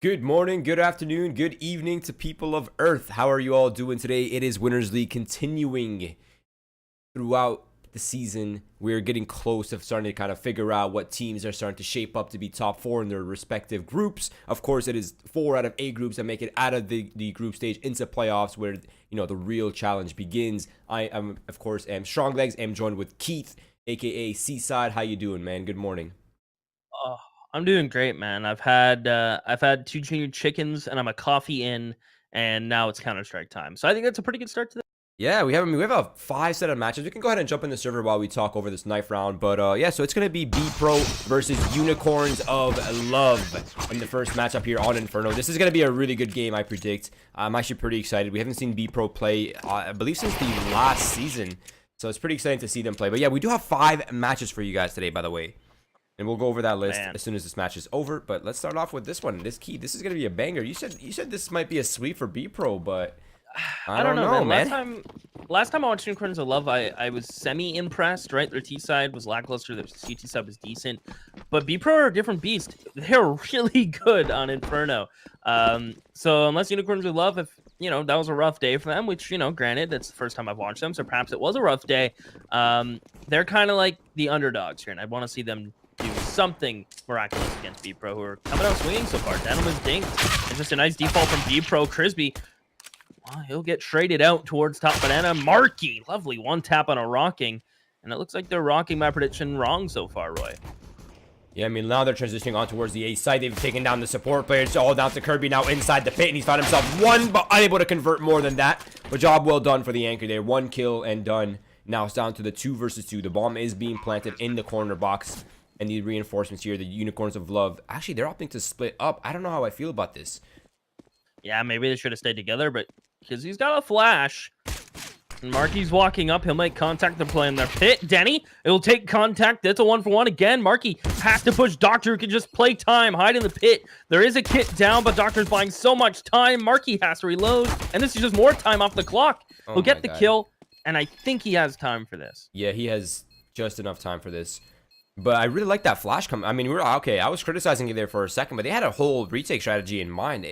Good morning, good afternoon, good evening to people of Earth. How are you all doing today? It is Winners League continuing throughout the season. We're getting close to starting to kind of figure out what teams are starting to shape up to be top four in their respective groups. Of course, it is 4 out of 8 groups that make it out of the group stage into playoffs where, the real challenge begins. I am, of course, Strong Legs. I'm joined with Keith, aka Seaside. How you doing, man? Good morning. Oh, I'm doing great, man. I've had 2 junior chickens and I'm a coffee in, and now it's Counter-Strike time. So I think that's a pretty good start to the. Yeah, we have a 5 set of matches. We can go ahead and jump in the server while we talk over this knife round. But yeah, so it's gonna be Bpro versus Unicorns of Love in the first matchup here on Inferno. This is gonna be a really good game, I predict. I'm actually pretty excited. We haven't seen Bpro play, I believe, since the last season, so it's pretty exciting to see them play. But yeah, we do have 5 matches for you guys today, by the way, and we'll go over that list Man, as soon as this match is over. But let's start off with this one. This is gonna be a banger. You said this might be a sweep for Bpro, but I I don't don't know, know, man. man. Last time I watched Unicorns of Love, I was semi-impressed, right? Their T-side was lackluster, their CT side was decent. But Bpro are a different beast. They're really good on Inferno. So unless Unicorns of Love, if that was a rough day for them, which, granted, that's the first time I've watched them, so perhaps it was a rough day. They're kind of like the underdogs here, and I want to see them do something miraculous against Bpro, who are coming out swinging so far. Denim is dinked. It's just a nice default from Bpro. Crisby, well, he'll get traded out towards top banana. Marky, lovely one tap on a rocking. And it looks like they're rocking my prediction wrong so far, Roy. Yeah, I mean, now they're transitioning on towards the A side. They've taken down the support players, all down to Kirby now inside the pit, and he's found himself one, but unable to convert more than that. But job well done for the anchor there. 1 kill and done. Now it's down to the 2 versus 2. The bomb is being planted in the corner box, and the reinforcements here, the Unicorns of Love. Actually, they're opting to split up. I don't know how I feel about this. Yeah, maybe they should have stayed together, but because he's got a flash. And Marky's walking up. He'll make contact. They're playing their pit. Denny, it'll take contact. That's a 1-for-1 again. Marky has to push Doctor, who can just play time, hide in the pit. There is a kit down, but Doctor's buying so much time. Marky has to reload, and this is just more time off the clock. Oh He'll my get the God. kill, and I think he has time for this. Yeah, he has just enough time for this. But I really like that flash come. I mean, okay. I was criticizing it there for a second, but they had a whole retake strategy in mind.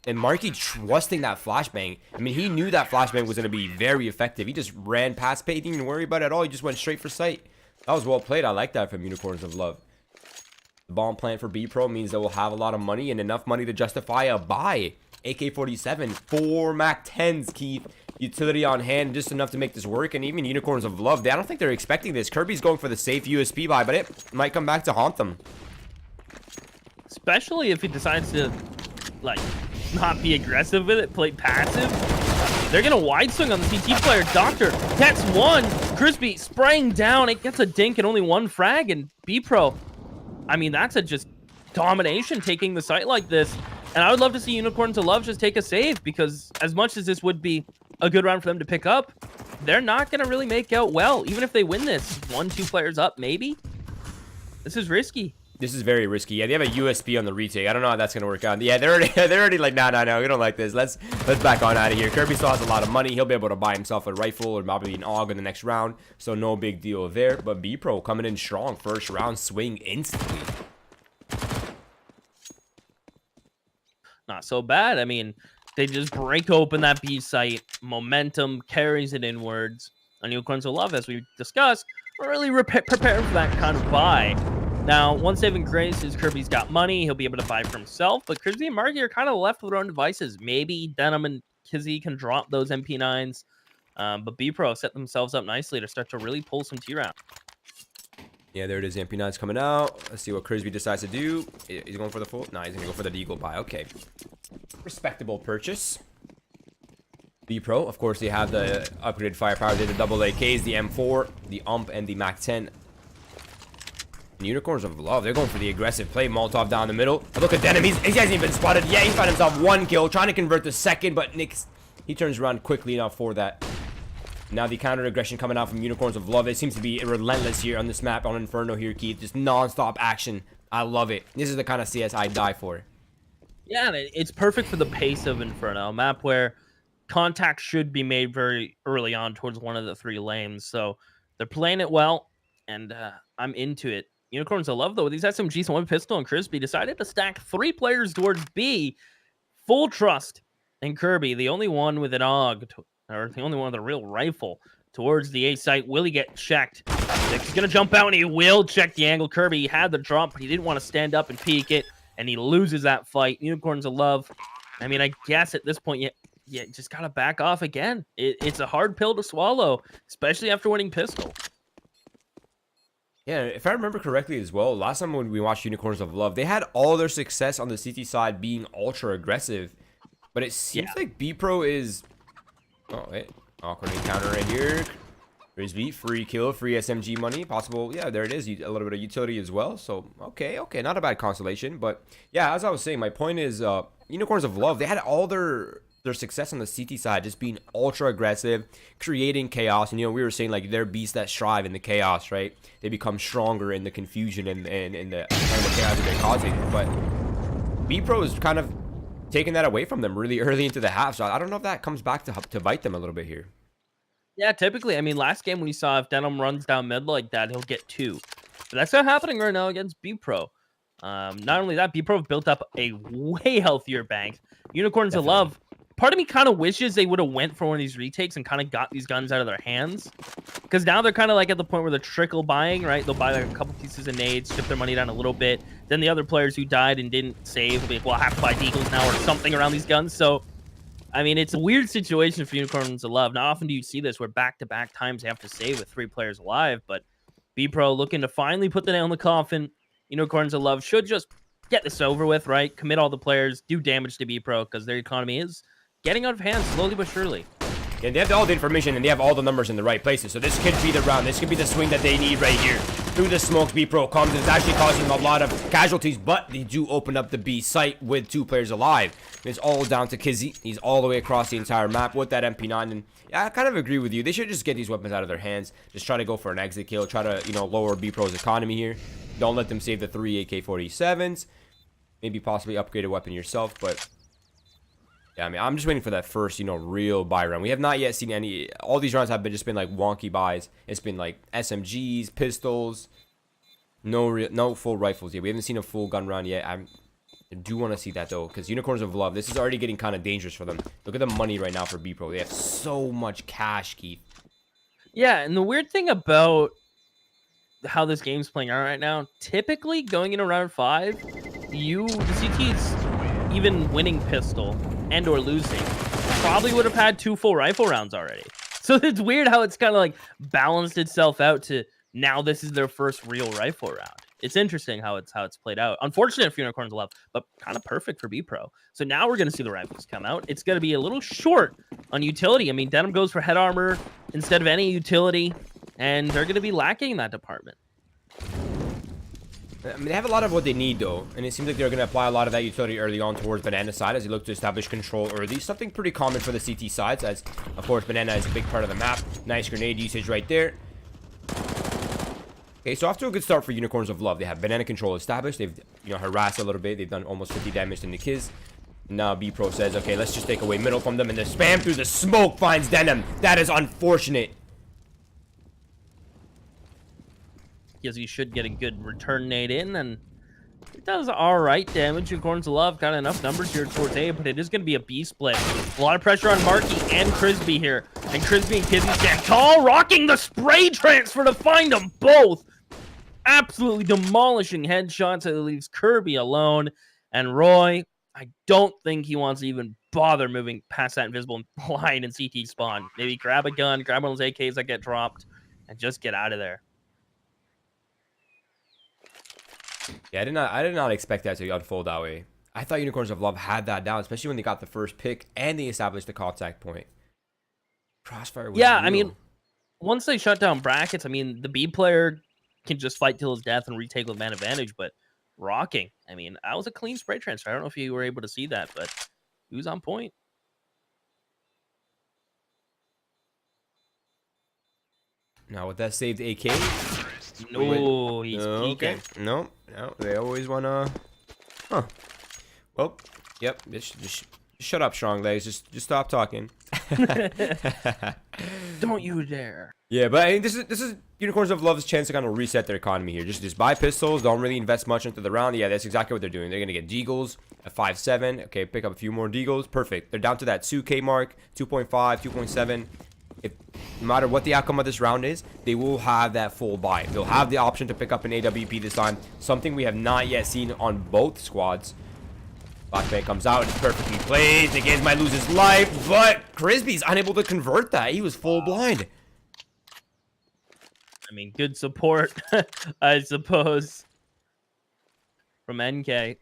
And Marky trusting that flashbang. I mean, he knew that flashbang was going to be very effective. He just ran past Pay. Didn't even worry about it at all. He just went straight for sight. That was well played. I like that from Unicorns of Love. The bomb plant for Bpro means that we'll have a lot of money and enough money to justify a buy. AK-47, 4 MAC-10s, Keith. Utility on hand, just enough to make this work. And even Unicorns of Love, I don't think they're expecting this. Kirby's going for the safe USP buy, but it might come back to haunt them. Especially if he decides to, like, not be aggressive with it, play passive. They're going to wide swing on the CT player. Doctor gets one. Crispy spraying down. It gets a dink and only 1 frag. And Bpro, I mean, that's a just domination taking the site like this. And I would love to see Unicorns of Love just take a save, because as much as this would be a good round for them to pick up, they're not going to really make out well. Even if they win this, 1-2 players up, maybe. This is risky. This is very risky. Yeah, they have a USP on the retake. I don't know how that's gonna work out. Yeah, they're already like, no, we don't like this. Let's back on out of here. Kirby still has a lot of money. He'll be able to buy himself a rifle or probably an AUG in the next round, so no big deal there. But Bpro coming in strong, first round swing instantly. Not so bad. I mean, they just break open that B site. Momentum carries it inwards. And Unicorns of Love, as we discussed, are really prepared for that kind of buy. Now, one saving grace is Kirby's got money. He'll be able to buy for himself. But Kirby and Marky are kind of left with their own devices. Maybe Denim and Kizzy can drop those MP9s. But Bpro set themselves up nicely to start to really pull some T-round. Yeah, there it is. MP9's coming out. Let's see what Crisby decides to do. He's going for the full. No, he's gonna go for the Deagle buy. Okay, respectable purchase. Bpro, of course, they have the upgraded firepower. They have the double AKs, the M4, the UMP, and the MAC-10. And Unicorns of Love, they're going for the aggressive play. Molotov down the middle. Look at Denim. He hasn't even been spotted. Yeah, he found himself 1 kill, trying to convert the second, but he turns around quickly enough for that. Now the counter aggression coming out from Unicorns of Love. It seems to be relentless here on this map on Inferno here, Keith. Just non-stop action. I love it. This is the kind of CS I die for. Yeah, it's perfect for the pace of Inferno, a map where contact should be made very early on towards one of the 3 lanes. So they're playing it well, and I'm into it. Unicorns of Love, though, with these SMGs and one pistol, and Crispy decided to stack 3 players towards B. Full trust in Kirby, the only one with an AUG, or the only one with a real rifle, towards the A site. Will he get checked? He's going to jump out, and he will check the angle. Kirby had the drop, but he didn't want to stand up and peek it, and he loses that fight. Unicorns of Love, I mean, I guess at this point, you just got to back off again. It's a hard pill to swallow, especially after winning pistol. Yeah, if I remember correctly as well, last time when we watched Unicorns of Love, they had all their success on the CT side being ultra aggressive. But it seems like Bpro is... Oh, wait. Awkward encounter right here. Frisbee, free kill, free SMG money. Possible, yeah, there it is. A little bit of utility as well. So, okay, not a bad constellation. But, yeah, as I was saying, my point is Unicorns of Love, they had all their success on the CT side just being ultra aggressive, creating chaos. And, you know, we were saying, like, they're beasts that strive in the chaos, right? They become stronger in the confusion and the kind of chaos that they're causing. But Bpro is kind of taking that away from them really early into the half. So I don't know if that comes back to bite them a little bit here. Yeah, typically, I mean, last game when you saw if Denim runs down mid like that, he'll get 2. But that's not happening right now against Bpro. Not only that, Bpro have built up a way healthier bank. Unicorns of Love, part of me kind of wishes they would have went for one of these retakes and kind of got these guns out of their hands. Because now they're kind of like at the point where they're trickle buying, right? They'll buy like a couple pieces of nades, chip their money down a little bit. Then the other players who died and didn't save will be like, well, I have to buy deagles now or something around these guns. So, I mean, it's a weird situation for Unicorns of Love. Not often do you see this where back-to-back times they have to save with 3 players alive. But Bpro looking to finally put the nail in the coffin. Unicorns of Love should just get this over with, right? Commit all the players, do damage to Bpro because their economy is getting out of hand slowly but surely. And they have all the information and they have all the numbers in the right places. So this could be the round. This could be the swing that they need right here. Through the smoke, Bpro comes. It's actually causing a lot of casualties, but they do open up the B site with 2 players alive. It's all down to Kizzy. He's all the way across the entire map with that MP9. And yeah, I kind of agree with you. They should just get these weapons out of their hands. Just try to go for an exit kill. Try to, you know, lower Bpro's economy here. Don't let them save the 3 AK-47s. Maybe possibly upgrade a weapon yourself, but... yeah, I mean, I'm just waiting for that first, you know, real buy round. We have not yet seen any. All these rounds have just been like wonky buys. It's been like SMGs, pistols, no full rifles yet. We haven't seen a full gun round yet. I do want to see that though, because Unicorns of Love, this is already getting kind of dangerous for them. Look at the money right now for Bpro. They have so much cash, Keith. Yeah, and the weird thing about how this game's playing out right now, typically going into round 5, the CT's even winning pistol and or losing probably would have had 2 full rifle rounds already. So it's weird how it's kind of like balanced itself out to now this is their first real rifle round. It's interesting how it's played out. Unfortunate for Unicorns of Love, but kind of perfect for Bpro. So now we're going to see the rifles come out. It's going to be a little short on utility. I mean, Denim goes for head armor instead of any utility, and they're going to be lacking in that department. I mean, they have a lot of what they need, though. And it seems like they're going to apply a lot of that utility early on towards Banana side as they look to establish control early. Something pretty common for the CT sides, as, of course, Banana is a big part of the map. Nice grenade usage right there. Okay, so off to a good start for Unicorns of Love. They have Banana control established. They've, you know, harassed a little bit. They've done almost 50 damage to the Kiz. Now Bpro says, okay, let's just take away middle from them. And the spam through the smoke finds Denim. That is unfortunate. Because he should get a good return nade in, and it does all right damage. Unicorns of Love got enough numbers here towards A, but it is going to be a B split. A lot of pressure on Marky and Crispy here. And Crispy and Kizzy stand tall, rocking the spray transfer to find them both. Absolutely demolishing headshots. It leaves Kirby alone. And Roy, I don't think he wants to even bother moving past that invisible line in CT spawn. Maybe grab a gun, grab one of those AKs that get dropped, and just get out of there. Yeah, I did not expect that to unfold that way. I thought Unicorns of Love had that down, especially when they got the first pick and they established the contact point. Crossfire was real. I mean, once they shut down brackets, I mean, the B player can just fight till his death and retake with man advantage, but rocking, I mean, that was a clean spray transfer. I don't know if you were able to see that, but he was on point. Now with that saved AK. No, he's okay. No, they always wanna. Huh. Well, yep. Just shut up, strong legs. Just stop talking. Don't you dare. Yeah, but I think this is Unicorns of Love's chance to kind of reset their economy here. Just buy pistols, don't really invest much into the round. Yeah, that's exactly what they're doing. They're gonna get deagles at 5.7. Okay, pick up a few more deagles. Perfect. They're down to that 2K mark, 2.5, 2.7. If no matter what the outcome of this round is, they will have that full buy. They'll have the option to pick up an AWP this time, something we have not yet seen on both squads. Flashbang comes out, it's perfectly played. The Games might lose his life, but Crispy's unable to convert that. He was full blind. I mean, good support, I suppose, from NK.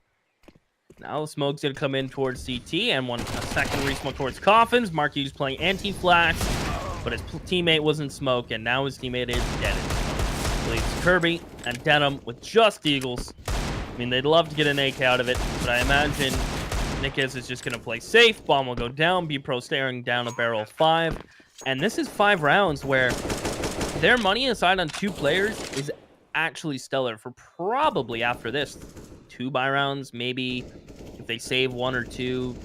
Now smoke's gonna come in towards CT, and a second re-smoke towards Coffins. Marky's playing anti-flash, but his teammate wasn't smoke, and now his teammate is dead. Leaves Kirby and Denim with just Eagles. I mean, they'd love to get an AK out of it, but I imagine Nickes is just gonna play safe. Bomb will go down. Bpro staring down a barrel of 5, and this is 5 rounds where their money aside on 2 players is actually stellar for probably after this 2 buy rounds. Maybe if they save 1 or 2,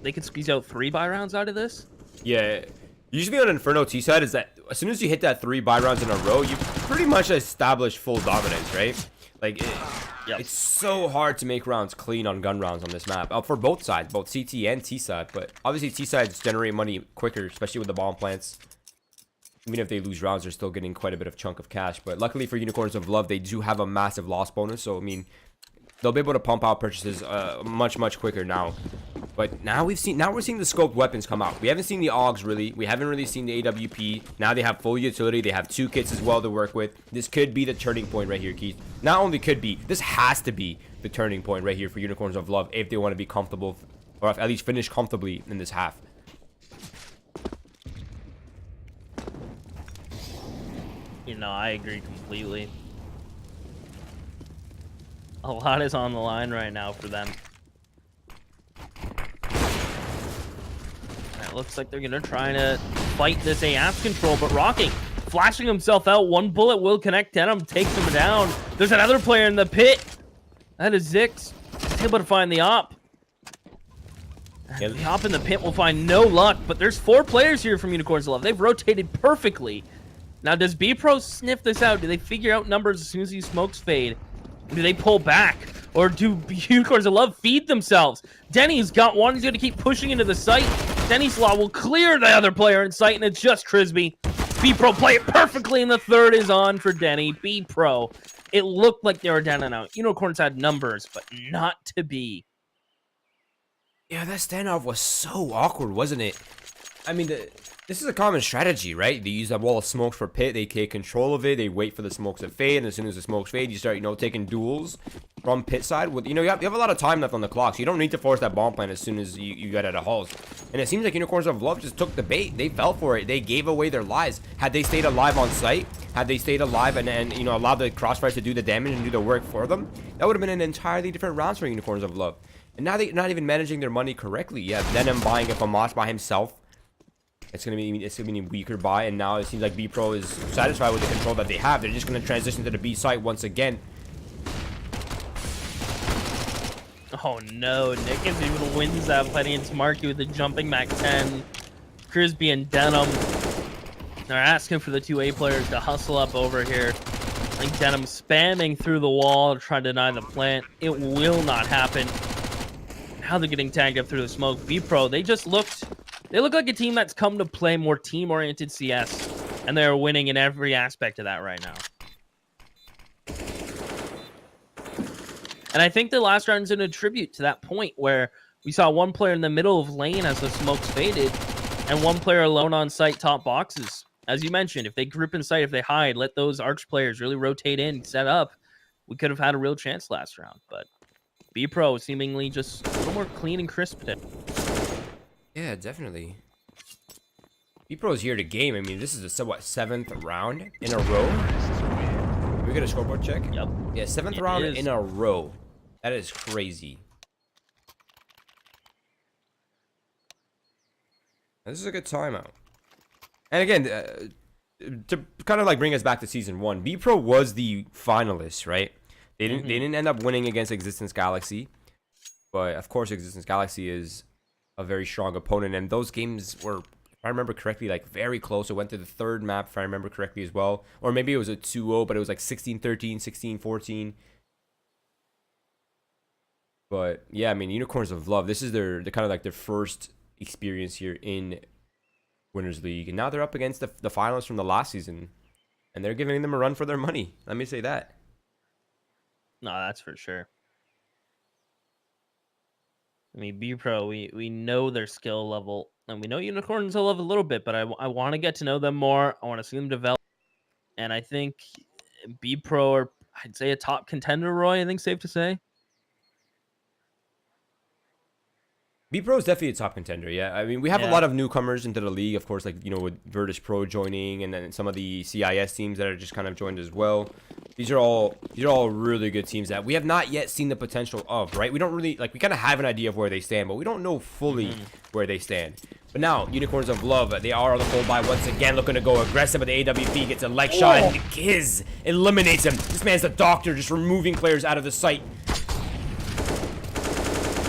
they could squeeze out 3 buy rounds out of this. Yeah, usually on Inferno Seaside is that as soon as you hit that 3 buy rounds in a row, you pretty much establish full dominance, right? Like, it's so hard to make rounds clean on gun rounds on this map. For both sides, both CT and T-side. But obviously T-sides generate money quicker, especially with the bomb plants. Even if they lose rounds, they're still getting quite a bit of chunk of cash. But luckily for Unicorns of Love, they do have a massive loss bonus. So, I mean, they'll be able to pump out purchases much quicker now. But now we're seeing the scoped weapons come out. We haven't seen the AUGs really. We haven't really seen the AWP. Now they have full utility. They have 2 kits as well to work with. This could be the turning point right here, Keith. Not only could be, this has to be the turning point right here for Unicorns of Love if they want to be comfortable, or at least finish comfortably in this half. You know, I agree completely. A lot is on the line right now for them. It looks like they're gonna try to fight this AF control, but Rocking flashing himself out. 1 bullet will connect Denim, takes him down. There's another player in the pit. That is Zix. He's able to find the op. And the op in the pit will find no luck, but there's 4 players here from Unicorns of Love. They've rotated perfectly. Now, does Bpro sniff this out? Do they figure out numbers as soon as these smokes fade? Do they pull back? Or do Unicorns of Love feed themselves? Denny's got one. He's going to keep pushing into the site. Denny's Law will clear the other player in sight, and it's just Crisby. Bpro play it perfectly, and the third is on for Denny. Bpro. It looked like they were down and out. Unicorns had numbers, but not to be. Yeah, that standoff was so awkward, wasn't it? I mean, this is a common strategy, right? They use that wall of smokes for pit. They take control of it. They wait for the smokes to fade. And as soon as the smokes fade, you start, taking duels from pit side. With, you have a lot of time left on the clock. So you don't need to force that bomb plant as soon as you get out of halls. And it seems like Unicorns of Love just took the bait. They fell for it. They gave away their lives. Had they stayed alive on site, had they stayed alive and allowed the crossfires to do the damage and do the work for them, that would have been an entirely different round for Unicorns of Love. And now they're not even managing their money correctly. Yeah, Venom buying a Famash by himself. It's gonna be a weaker buy, and now it seems like Bpro is satisfied with the control that they have. They're just gonna transition to the B site once again. Oh no, Nick is even wins that fighting against Marky with the jumping Mac 10. Crisby and Denim. They're asking for the 2A players to hustle up over here. I think Denim spamming through the wall to try to deny the plant. It will not happen. Now they're getting tagged up through the smoke. Bpro, they look like a team that's come to play more team-oriented CS, and they're winning in every aspect of that right now. And I think the last round is in a tribute to that point where we saw 1 player in the middle of lane as the smokes faded, and 1 player alone on site top boxes. As you mentioned, if they group in sight, if they hide, let those Arch players really rotate in, set up, we could have had a real chance last round. But Bpro seemingly just a little more clean and crisp today. Yeah, definitely. Bpro's here to game. I mean, this is the 7th round in a row. Can we get a scoreboard check? Yep. Yeah, 7th round in a row. That is crazy. This is a good timeout. And again, to kind of like bring us back to season 1, Bpro was the finalists, right? They didn't end up winning against Existence Galaxy, but of course Existence Galaxy is a very strong opponent, and those games were I remember correctly, like very close. It went to the third map, if I remember correctly as well. Or maybe it was a 2-0, but it was like 16-13, 16-14. But yeah, I mean, Unicorns of Love, this is their kind of like their first experience here in Winners League. And now they're up against the finalists from the last season. And they're giving them a run for their money. Let me say that. No, that's for sure. I mean, Bpro, we know their skill level, and we know Unicorns will love a little bit, but I want to get to know them more. I want to see them develop, and I think Bpro are, I'd say, a top contender, Roy, I think safe to say. Bpro is definitely a top contender, yeah. I mean, we have a lot of newcomers into the league, of course, like, you know, with Virtus Pro joining, and then some of the CIS teams that are just kind of joined as well. These are all really good teams that we have not yet seen the potential of, right? We don't really, like, we kind of have an idea of where they stand, but we don't know fully where they stand. But now, Unicorns of Love, they are on the full buy once again, looking to go aggressive, but the AWP gets a leg shot, and Kiz eliminates him. This man's the doctor, just removing players out of the sight.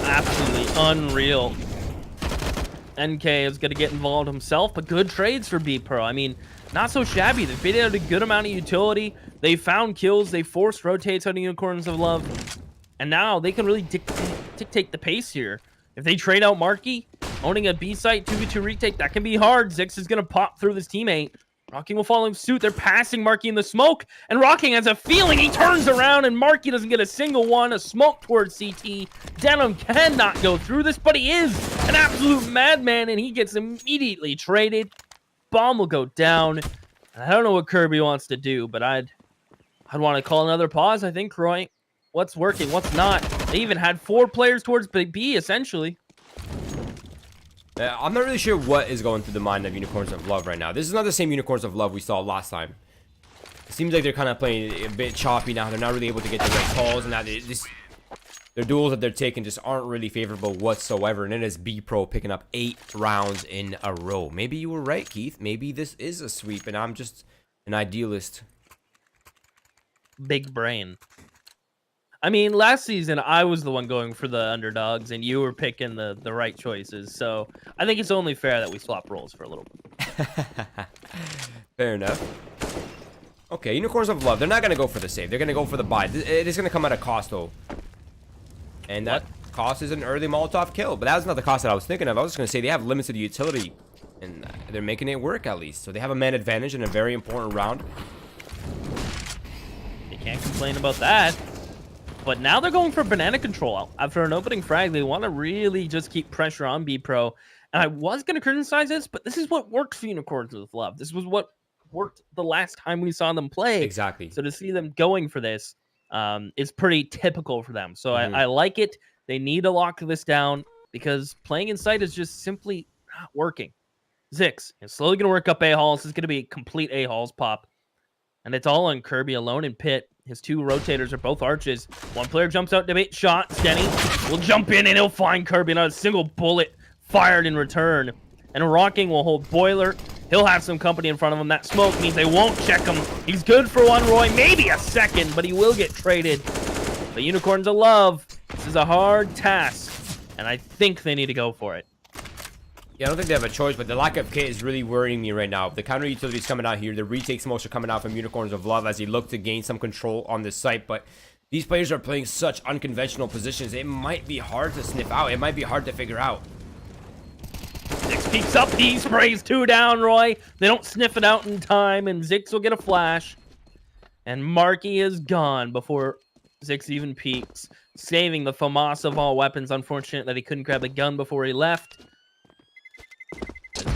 Absolutely unreal. NK is going to get involved himself, but good trades for Bpro. I mean, not so shabby. They've been out a good amount of utility. They found kills. They forced rotates on Unicorns of Love. And now they can really dictate the pace here. If they trade out Marky, owning a B site 2v2 retake, that can be hard. Zix is going to pop through this teammate. Rocking will follow suit. They're passing Marky in the smoke, and Rocking has a feeling. He turns around, and Marky doesn't get a single one. A smoke towards CT. Denim cannot go through this, but he is an absolute madman, and he gets immediately traded. Bomb will go down. I don't know what Kirby wants to do, but I'd want to call another pause, I think, Roy. What's working? What's not? They even had 4 players towards B, essentially. I'm not really sure what is going through the mind of Unicorns of Love right now. This is not the same Unicorns of Love we saw last time. It seems like they're kind of playing a bit choppy now. They're not really able to get the right calls, and now their duels that they're taking just aren't really favorable whatsoever. And it is Bpro picking up 8 rounds in a row. Maybe you were right, Keith. Maybe this is a sweep, and I'm just an idealist. Big brain. I mean, last season, I was the one going for the underdogs, and you were picking the right choices. So I think it's only fair that we swap roles for a little bit. Fair enough. Okay, Unicorns of Love. They're not going to go for the save. They're going to go for the buy. It is going to come at a cost, though. And that cost is an early Molotov kill. But that was not the cost that I was thinking of. I was just going to say they have limited utility. And they're making it work, at least. So they have a man advantage in a very important round. You can't complain about that. But now they're going for banana control. After an opening frag, they want to really just keep pressure on Bpro. And I was going to criticize this, but this is what worked for Unicorns with Love. This was what worked the last time we saw them play. Exactly. So to see them going for this is pretty typical for them. So I like it. They need to lock this down because playing in sight is just simply not working. Zix is slowly going to work up A-Halls. This is going to be a complete A-Halls pop. And it's all on Kirby alone in pit. His 2 rotators are both arches. One player jumps out to bait shot. Stenny will jump in and he'll find Kirby. Not a single bullet fired in return. And Rocking will hold Boiler. He'll have some company in front of him. That smoke means they won't check him. He's good for 1, Roy. Maybe a second, but he will get traded. The Unicorns of Love. This is a hard task. And I think they need to go for it. Yeah, I don't think they have a choice, but the lack of kit is really worrying me right now. The counter utility is coming out here. The retakes most are coming out from Unicorns of Love as they look to gain some control on this site. But these players are playing such unconventional positions. It might be hard to sniff out. It might be hard to figure out. Zix peeks up. He sprays 2 down, Roy. They don't sniff it out in time, and Zix will get a flash. And Marky is gone before Zix even peeks, saving the FAMAS of all weapons. Unfortunate that he couldn't grab the gun before he left.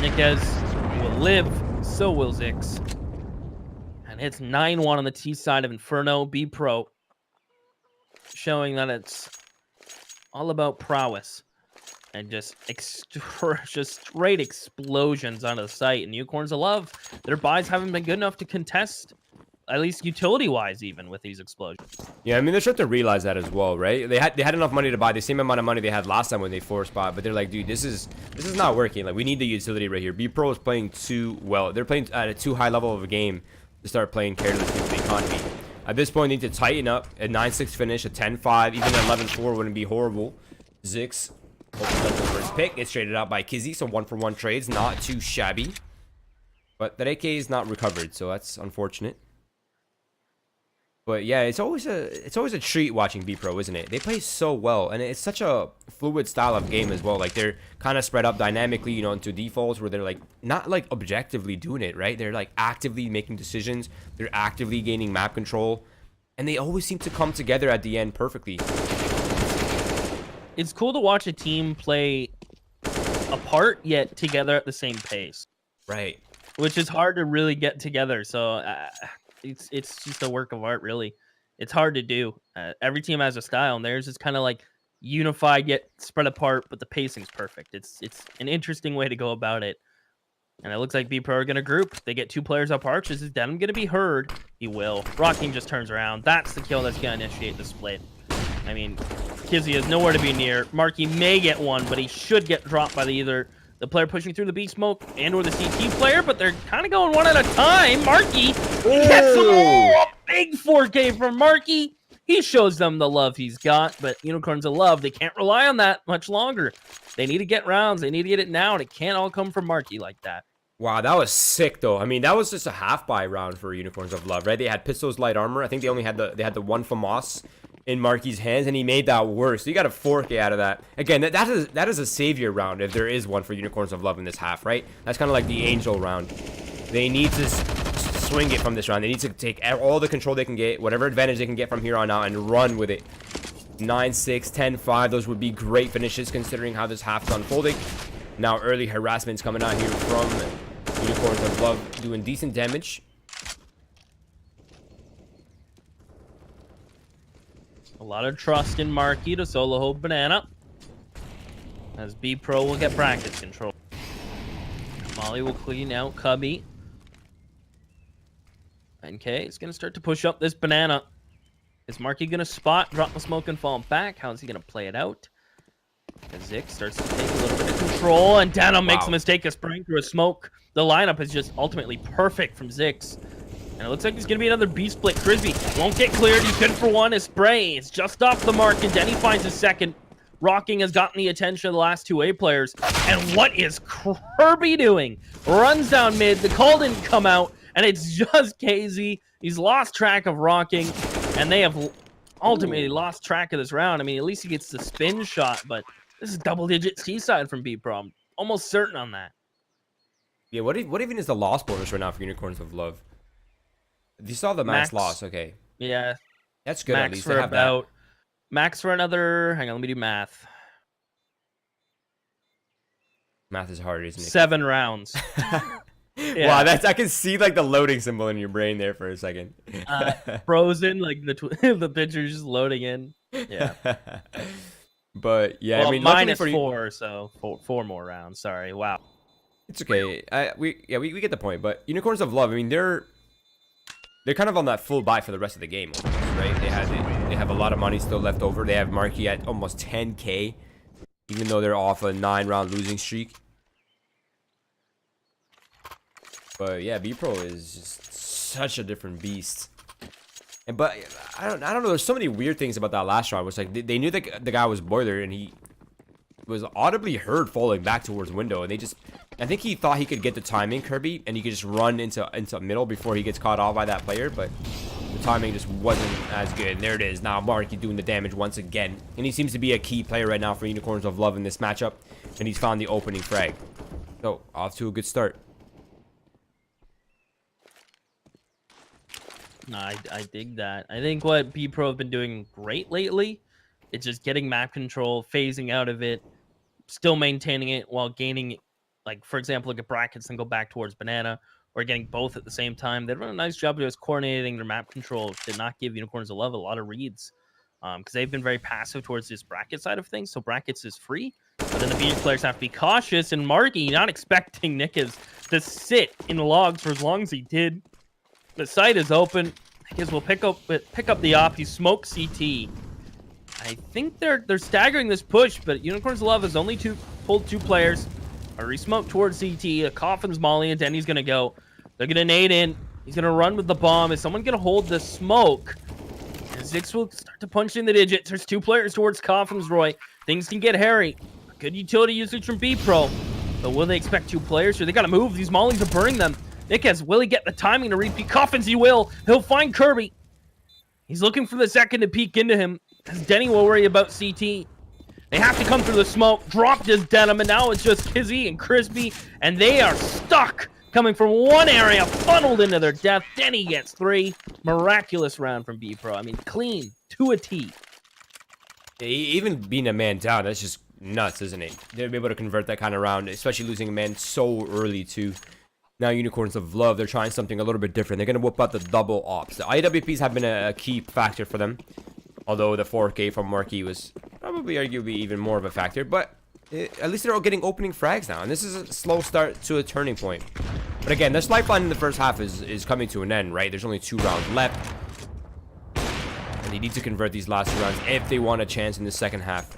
Niquez will live, so will Zix. And it's 9-1 on the T side of Inferno. Bpro showing that it's all about prowess and just straight explosions onto the site. And Unicorns of Love, their buys haven't been good enough to contest, at least utility-wise, even with these explosions. Yeah, I mean, they're starting to realize that as well, right? They had enough money to buy the same amount of money they had last time when they forced bought, but they're like, dude, this is not working. Like, we need the utility right here. Bpro is playing too well. They're playing at a too high level of a game to start playing carelessly with the economy. At this point, they need to tighten up. A 9-6 finish, a 10-5, even an 11-4 wouldn't be horrible. Zix Opens up the first pick. It's traded out by Kizzy, so 1-for-1 trades. Not too shabby. But that AK is not recovered, so that's unfortunate. But yeah, it's always a treat watching Bpro, isn't it? They play so well, and it's such a fluid style of game as well. Like, they're kind of spread up dynamically, you know, into defaults where they're like not like objectively doing it, right? They're like actively making decisions. They're actively gaining map control, and they always seem to come together at the end perfectly. It's cool to watch a team play apart yet together at the same pace. Right. Which is hard to really get together. So it's just a work of art, really. It's hard to do. Every team has a style, and theirs is kind of like unified yet spread apart, but the pacing's perfect. It's an interesting way to go about it. And it looks like Bpro are going to group. They get 2 players up arch. Is Denim going to be heard? He will. Rocking just turns around. That's the kill that's going to initiate the split. I mean, Kizzy is nowhere to be near. Marky may get one, but he should get dropped by either the player pushing through the B smoke and or the CT player, but they're kind of going one at a time. Marky gets a big 4K from Marky. He shows them the love he's got, but Unicorns of Love, they can't rely on that much longer. They need to get rounds. They need to get it now, and it can't all come from Marky like that. Wow, that was sick though. I mean, that was just a half buy round for Unicorns of Love, right? They had Pistols light armor. I think they only had the one FAMAS in Marky's hands, and he made that worse. So you got a 4K out of that. Again, that is a savior round if there is one for Unicorns of Love in this half, right? That's kind of like the Angel round. They need to swing it from this round. They need to take all the control they can get, whatever advantage they can get from here on out, and run with it. 9-6, 10-5. Those would be great finishes considering how this half is unfolding. Now early harassment's coming out here from Unicorns of Love, doing decent damage. A lot of trust in Marky to solo hold Banana. As Bpro will get brackets control. Molly will clean out Cubby. NK is going to start to push up this Banana. Is Marky going to spot, drop the smoke, and fall back? How is he going to play it out? As Zix starts to take a little bit of control, and Dano makes a mistake of spraying through a smoke. The lineup is just ultimately perfect from Zix. And it looks like there's going to be another B-split. Crisby won't get cleared. He's good for one. His spray is just off the mark, and Denny finds his second. Rocking has gotten the attention of the last 2 A players. And what is Kirby doing? Runs down mid. The call didn't come out, and it's just KZ. He's lost track of Rocking, and they have ultimately lost track of this round. I mean, at least he gets the spin shot, but this is double-digit Seaside from Bpro. I'm almost certain on that. Yeah, what even is the loss bonus right now for Unicorns of Love? You saw the max loss, okay. Yeah. That's good, at least. For about... Max for another... Hang on, let me do math. Math is hard, isn't it? 7 rounds. Yeah. Wow, I can see like the loading symbol in your brain there for a second. Frozen, like the picture's just loading in. Yeah. But yeah, well, I mean, minus 4, so 4 more rounds. Sorry. Wow. It's okay. We get the point. But Unicorns of Love, I mean, they're kind of on that full buy for the rest of the game, right? They have a lot of money still left over. They have Marky at almost 10K, even though they're off a 9-round losing streak. But yeah, Bpro is just such a different beast. But I don't know. There's so many weird things about that last round. Which like they knew that the guy was Boiler, and he was audibly heard falling back towards window, and I think he thought he could get the timing, Kirby, and he could just run into middle before he gets caught off by that player, but the timing just wasn't as good. And there it is. Now Marky doing the damage once again, and he seems to be a key player right now for Unicorns of Love in this matchup, and he's found the opening frag. So off to a good start. No, I dig that. I think what Bpro have been doing great lately, it's just getting map control, phasing out of it, still maintaining it while gaining, like, for example, look at brackets and go back towards Banana, or getting both at the same time. They've done a nice job of just coordinating their map control to not give Unicorns of Love a lot of reads, because they've been very passive towards this bracket side of things, so brackets is free, but then the BH players have to be cautious, and Marky not expecting Nickaz to sit in the logs for as long as he did. The site is open. Nickaz will pick up the op. He smokes CT. I think they're staggering this push, but Unicorns of Love has only pulled 2 players. A resmoke towards CT. A Coffin's Molly, and Denny's gonna go. They're gonna nade in. He's gonna run with the bomb. Is someone gonna hold the smoke? And Zix will start to punch in the digits. There's 2 players towards Coffin's Roy. Things can get hairy. Good utility usage from Bpro. But will they expect 2 players here? They got to move. These mollies are burning them. Nickaz, will he get the timing to repeat? Coffins, he will. He'll find Kirby. He's looking for the second to peek into him. As Denny will worry about CT. They have to come through the smoke. Dropped his denim, and now it's just Kizzy and Crispy. And they are stuck. Coming from one area, funneled into their death. Denny gets 3. Miraculous round from Bpro. I mean, clean to a T. Even being a man down, that's just nuts, isn't it? They'll be able to convert that kind of round, especially losing a man so early too. Now Unicorns of Love, they're trying something a little bit different. They're going to whip out the double ops. The IWPs have been a key factor for them. Although the 4K from Marquee was probably arguably even more of a factor. But at least they're all getting opening frags now. And this is a slow start to a turning point. But again, this lifeline in the first half is coming to an end, right? There's only 2 rounds left. And they need to convert these last 2 rounds if they want a chance in the second half.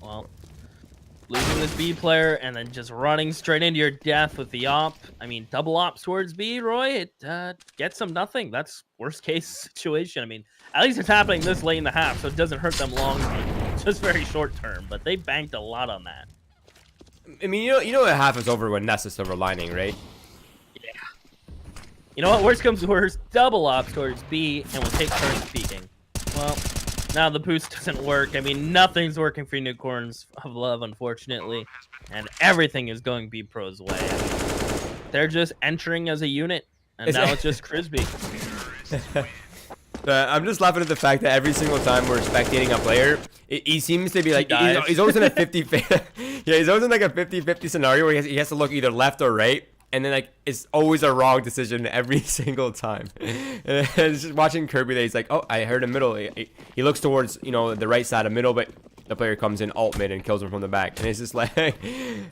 Well, losing this B player and then just running straight into your death with the op. I mean, double ops towards B, Roy. It gets them nothing. That's worst case situation. I mean, at least it's happening this late in the half, so it doesn't hurt them long run. It's just very short term, but they banked a lot on that. I mean, you know a half is over when Ness is silver lining, right? Yeah. You know what? Worst comes to worst. Double ops towards B, and we'll take turns peeking. Well, now the boost doesn't work. I mean, nothing's working for Unicorns of Love, unfortunately. And everything is going Bpro's way. I mean, they're just entering as a unit, and now it's just Crispy. I'm just laughing at the fact that every single time we're spectating a player, he seems to be like, he's always in a 50-50. Yeah, he's always in like a 50-50 scenario where he has to look either left or right. And then, like, it's always a wrong decision every single time. And it's just watching Kirby that he's like, oh, I heard a middle. He looks towards, you know, the right side of middle, but the player comes in alt mid and kills him from the back. And it's just like,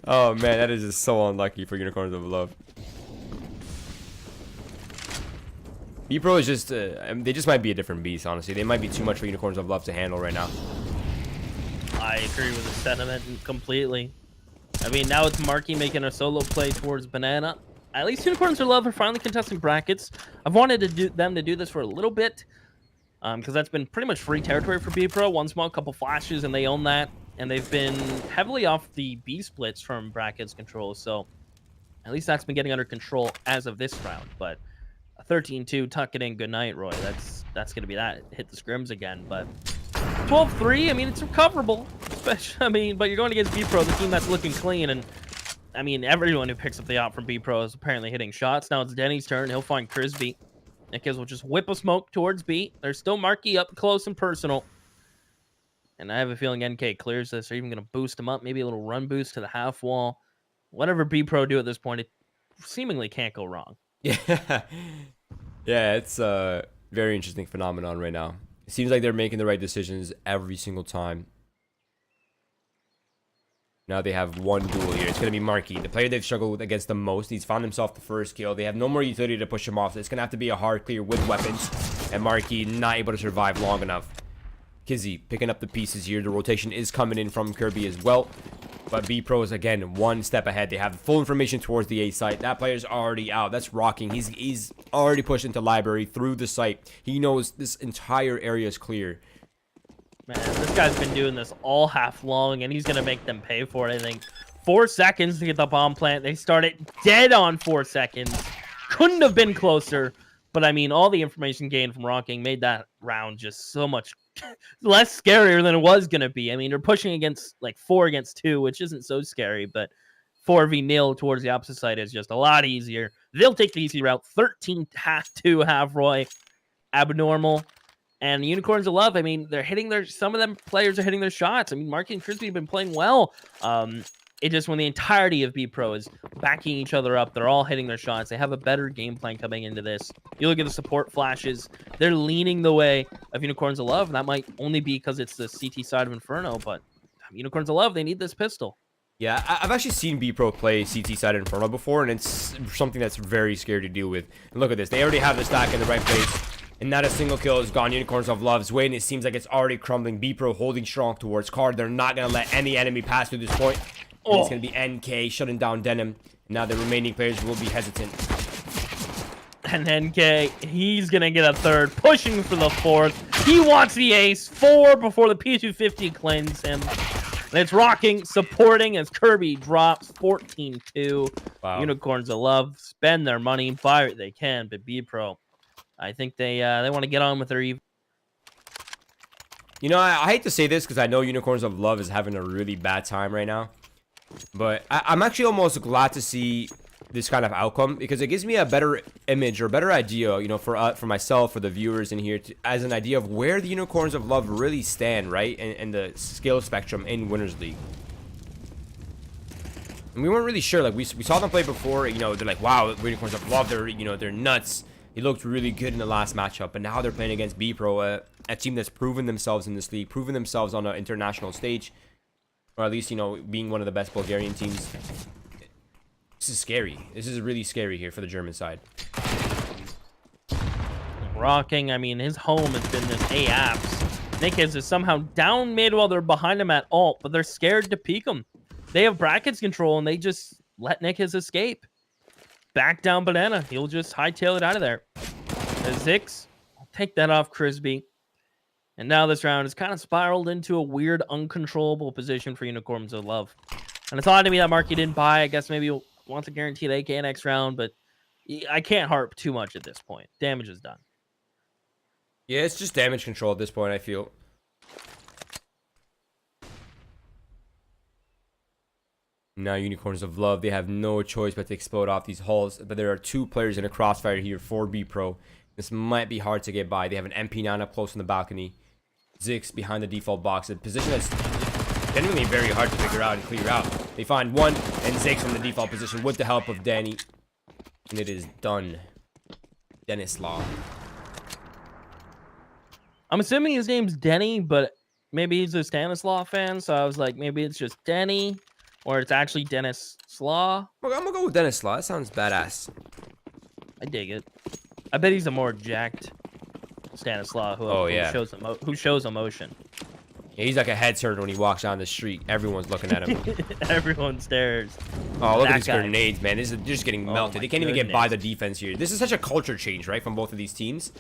oh, man, that is just so unlucky for Unicorns of Love. Bpro is just, they just might be a different beast, honestly. They might be too much for Unicorns of Love to handle right now. I agree with the sentiment completely. I mean, now it's Marky making a solo play towards Banana. At least Unicorns of Love are finally contesting brackets. I've wanted them to do this for a little bit, because that's been pretty much free territory for Bpro. One small couple flashes, and they own that. And they've been heavily off the B splits from brackets control, so at least that's been getting under control as of this round. But a 13-2, tuck it in, good night, Roy. That's going to be that. Hit the scrims again, but 12-3, I mean, it's recoverable. Especially, I mean, but you're going against Bpro, the team that's looking clean, and I mean, everyone who picks up the op from Bpro is apparently hitting shots. Now it's Denny's turn. He'll find Crispy. Nickaz will just whip a smoke towards B. There's still Marky up close and personal. And I have a feeling NK clears this. They're even going to boost him up. Maybe a little run boost to the half wall. Whatever Bpro do at this point, it seemingly can't go wrong. Yeah. Yeah, it's a very interesting phenomenon right now. It seems like they're making the right decisions every single time. Now they have one duel here. It's going to be Marky, the player they've struggled against the most. He's found himself the first kill. They have no more utility to push him off. So it's going to have to be a hard clear with weapons. And Marky not able to survive long enough. Kizzy picking up the pieces here. The rotation is coming in from Kirby as well. But Bpro is, again, one step ahead. They have full information towards the A site. That player's already out. That's rocking. He's already pushed into library through the site. He knows this entire area is clear. Man, this guy's been doing this all half long, and he's going to make them pay for it, I think. 4 seconds to get the bomb plant. They started dead on 4 seconds. Couldn't have been closer. But, I mean, all the information gained from rocking made that round just so much less scarier than it was going to be. I mean, they're pushing against, like, 4 against 2, which isn't so scary. But 4v0 towards the opposite side is just a lot easier. They'll take the easy route. 13-2 half Roy. Abnormal. And Unicorns of Love, I mean, they're hitting some of them players are hitting their shots. I mean, Marky and Crispy have been playing well. It just when the entirety of Bpro is backing each other up, they're all hitting their shots. They have a better game plan coming into this. You look at the support flashes, they're leaning the way of Unicorns of Love. And that might only be because it's the CT side of Inferno, but Unicorns of Love, they need this pistol. Yeah, I've actually seen Bpro play CT side Inferno before, and it's something that's very scary to deal with. And look at this. They already have the stack in the right place. And not a single kill is gone. Unicorns of Love's way, and it seems like it's already crumbling. Bpro holding strong towards card. They're not going to let any enemy pass through this point. And it's going to be NK shutting down Denim. Now the remaining players will be hesitant. And NK, he's going to get a third, pushing for the fourth. He wants the ace. 4 before the P250 cleans him. And it's rocking, supporting as Kirby drops 14-2. Wow. Unicorns of Love spend their money, buy what they can, but Bpro, I think they want to get on with their eve. You know, I hate to say this because I know Unicorns of Love is having a really bad time right now. But I'm actually almost glad to see this kind of outcome because it gives me a better image or a better idea, you know, for myself, for the viewers in here, as an idea of where the Unicorns of Love really stand, right, in the skill spectrum in Winners League. And we weren't really sure. Like we saw them play before, you know, they're like, wow, Unicorns of Love, they're nuts. He looked really good in the last matchup, but now they're playing against Bpro, a team that's proven themselves in this league, proven themselves on an international stage, or at least, you know, being one of the best Bulgarian teams. This is scary. This is really scary here for the German side. Rocking, I mean, his home has been this A-Apps. Nickens is somehow down mid while they're behind him at alt, but they're scared to peek him. They have brackets control, and they just let Nickens escape. Back down banana. He'll just hightail it out of there. Zix, I'll take that off Crisby. And now this round is kind of spiraled into a weird, uncontrollable position for Unicorns of Love. And it's odd to me that Marky didn't buy. I guess maybe he'll want to guarantee the AK next round, but I can't harp too much at this point. Damage is done. Yeah, it's just damage control at this point, I feel. Now Unicorns of Love, they have no choice but to explode off these hulls. But there are 2 players in a crossfire here for Bpro. This might be hard to get by. They have an MP9 up close on the balcony. Zix behind the default box. A position that's genuinely very hard to figure out and clear out. They find one, and Zix from the default position with the help of Danny. And it is done. Dennis Law. I'm assuming his name's Denny, but maybe he's a Stanislaw fan, so I was like, maybe it's just Denny, or it's actually Dennis Slaw. I'm gonna go with Dennis Law. That sounds badass. I dig it. I bet he's a more jacked Stanislaw who shows emotion. Yeah, he's like a head turner when he walks down the street. Everyone's looking at him. Everyone stares. Oh, look at these grenades, man. This is just getting melted. They can't even get by the defense here. This is such a culture change, right, from both of these teams.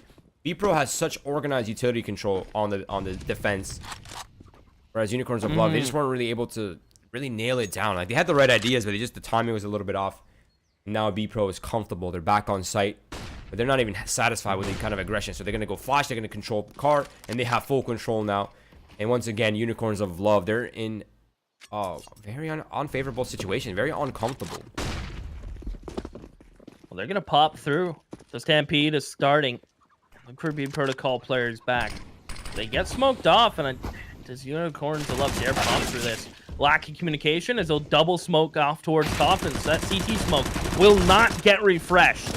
Bpro has such organized utility control on the defense, whereas Unicorns of Love, they just weren't really able to really nail it down. Like, they had the right ideas, but the timing was a little bit off. And now Bpro is comfortable. They're back on site, but they're not even satisfied with any kind of aggression. So they're going to go flash. They're going to control the car, and they have full control now. And once again, Unicorns of Love, they're in a very unfavorable situation, very uncomfortable. Well, they're going to pop through. The Stampede is starting. The Kirby Protocol players back. They get smoked off, and does Unicorns of Love dare pop through this? Lacking communication as they'll double smoke off towards top, and that CT smoke will not get refreshed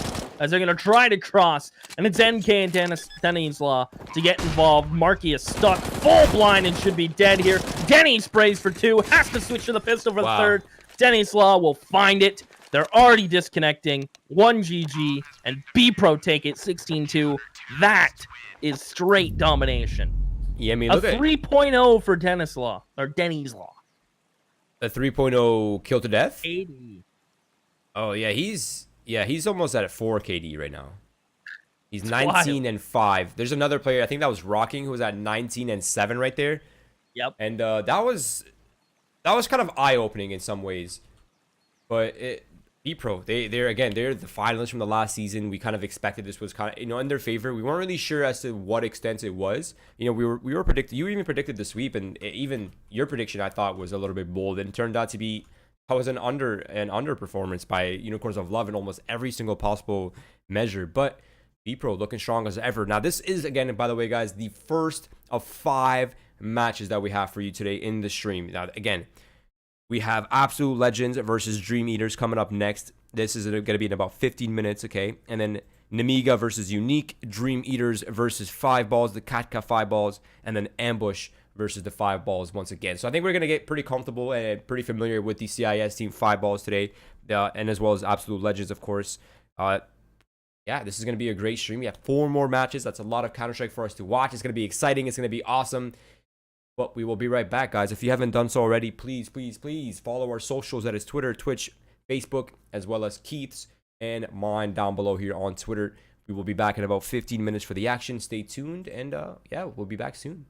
as they're going to try to cross, and it's NK and Denny's Law to get involved. Marky is stuck full blind and should be dead here. Denny sprays for 2, has to switch to the pistol for the third. Denny's Law will find it. They're already disconnecting. 1 GG, and Bpro take it 16-2. That is straight domination. Yeah, I mean, look at 3.0 for Dennis Law, or Denny's Law. A 3.0 kill to death? 80. Oh, yeah, he's almost at a 4 KD right now. He's 19 and 5. There's another player, I think that was Rocking, who was at 19 and 7 right there. Yep. And that was kind of eye-opening in some ways. But Bpro, they're the finalists from the last season. We kind of expected this was kind of, in their favor. We weren't really sure as to what extent it was. We were predicting. You even predicted the sweep, and even your prediction I thought was a little bit bold, and it turned out to be an underperformance by Unicorns of Love in almost every single possible measure. But Bpro looking strong as ever. Now this is, again, by the way, guys, the first of 5 matches that we have for you today in the stream. Now again, we have Absolute Legends versus Dream Eaters coming up next. This is going to be in about 15 minutes, okay? And then Nemiga versus Unique, Dream Eaters versus 5 balls, the Katka 5 balls, and then Ambush versus the 5 balls once again. So I think we're going to get pretty comfortable and pretty familiar with the CIS team 5 balls today, and as well as Absolute Legends, of course. Yeah, this is going to be a great stream. We have 4 more matches. That's a lot of Counter-Strike for us to watch. It's going to be exciting. It's going to be awesome. But we will be right back, guys. If you haven't done so already, please, please, please follow our socials. That is Twitter, Twitch, Facebook, as well as Keith's. and mine down below here on Twitter. We will be back in about 15 minutes for the action. Stay tuned, and yeah, we'll be back soon.